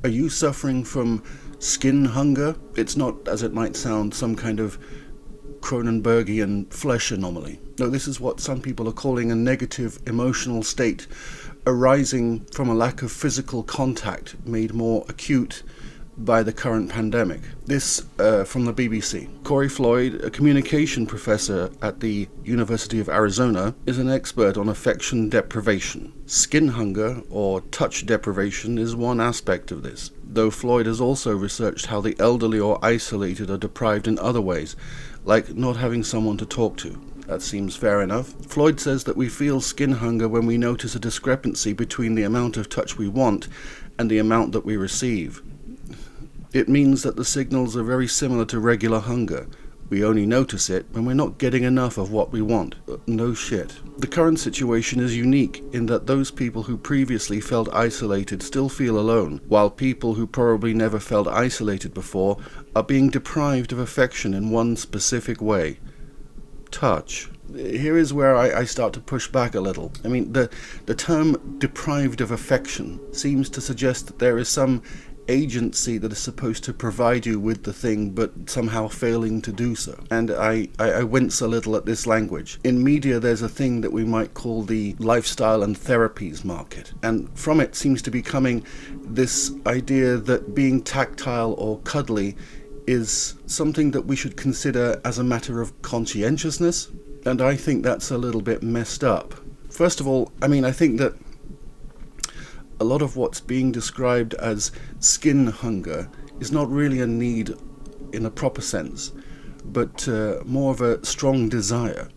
Are you suffering from skin hunger? It's not, as it might sound, some kind of Cronenbergian flesh anomaly. No, this is what some people are calling a negative emotional state arising from a lack of physical contact made more acute by the current pandemic. This from the BBC. Corey Floyd, a communication professor at the University of Arizona, is an expert on affection deprivation. Skin hunger, or touch deprivation, is one aspect of this, though Floyd has also researched how the elderly or isolated are deprived in other ways, like not having someone to talk to. That seems fair enough. Floyd says that we feel skin hunger when we notice a discrepancy between the amount of touch we want and the amount that we receive. It means that the signals are very similar to regular hunger. We only notice it when we're not getting enough of what we want. No shit. The current situation is unique in that those people who previously felt isolated still feel alone, while people who probably never felt isolated before are being deprived of affection in one specific way. Touch. Here is where I start to push back a little. I mean, the term deprived of affection seems to suggest that there is some agency that is supposed to provide you with the thing but somehow failing to do so. And I wince a little at this language. In media there's a thing that we might call the lifestyle and therapies market, and from it seems to be coming this idea that being tactile or cuddly is something that we should consider as a matter of conscientiousness, and I think that's a little bit messed up. First of all, I mean, I think that a lot of what's being described as skin hunger is not really a need in a proper sense, but more of a strong desire.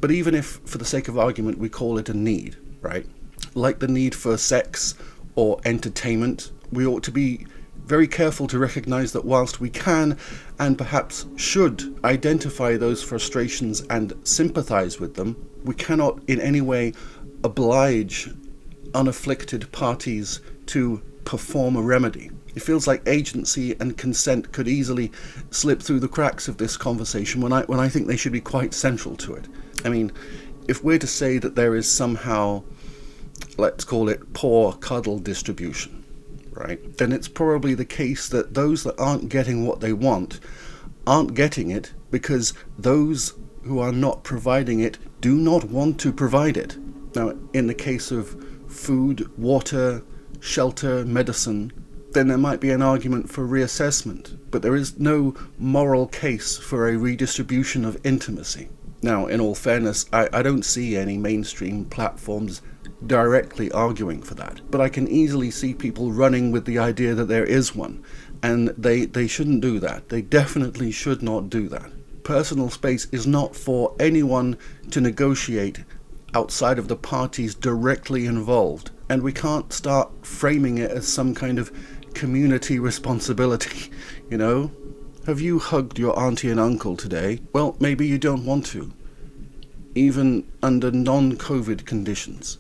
But even if, for the sake of argument, we call it a need, right? Like the need for sex or entertainment, we ought to be very careful to recognize that whilst we can and perhaps should identify those frustrations and sympathize with them, we cannot in any way oblige unafflicted parties to perform a remedy. It feels like agency and consent could easily slip through the cracks of this conversation when I think they should be quite central to it. I mean, if we're to say that there is somehow, let's call it poor cuddle distribution, right, then it's probably the case that those that aren't getting what they want aren't getting it because those who are not providing it do not want to provide it. Now, in the case of food, water, shelter, medicine, then there might be an argument for reassessment, but there is no moral case for a redistribution of intimacy. Now, in all fairness, I don't see any mainstream platforms directly arguing for that, but I can easily see people running with the idea that there is one, and they shouldn't do that. They definitely should not do that. Personal space is not for anyone to negotiate outside of the parties directly involved, and we can't start framing it as some kind of community responsibility, you know? Have you hugged your auntie and uncle today? Well, maybe you don't want to, even under non-COVID conditions.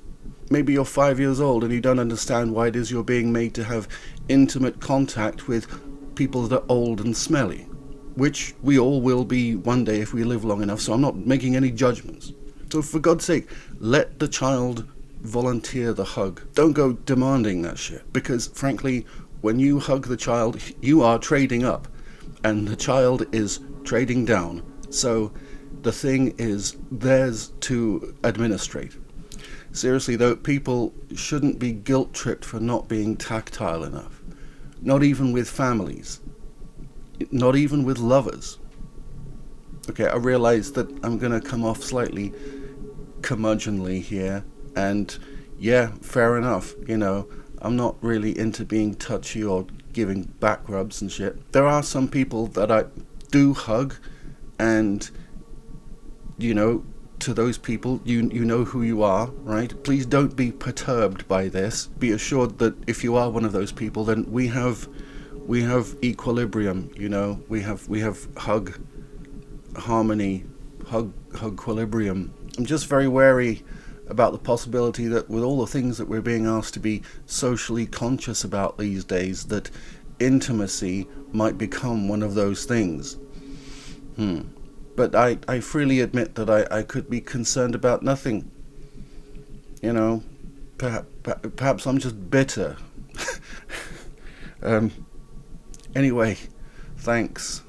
Maybe you're 5 years old and you don't understand why it is you're being made to have intimate contact with people that are old and smelly, which we all will be one day if we live long enough, so I'm not making any judgments. So for God's sake, let the child volunteer the hug. Don't go demanding that shit, because frankly, when you hug the child, you are trading up, and the child is trading down. So the thing is theirs to administrate. Seriously though, people shouldn't be guilt-tripped for not being tactile enough. Not even with families. Not even with lovers. Okay, I realize that I'm going to come off slightly curmudgeonly here, and yeah, fair enough, you know, I'm not really into being touchy or giving back rubs and shit. There are some people that I do hug, and you know, to those people, you know who you are, right? Please don't be perturbed by this. Be assured that if you are one of those people, then we have equilibrium, you know, we have hug harmony, hug equilibrium. I'm just very wary about the possibility that with all the things that we're being asked to be socially conscious about these days, that intimacy might become one of those things. But I freely admit that I could be concerned about nothing. You know, perhaps I'm just bitter. Anyway, thanks.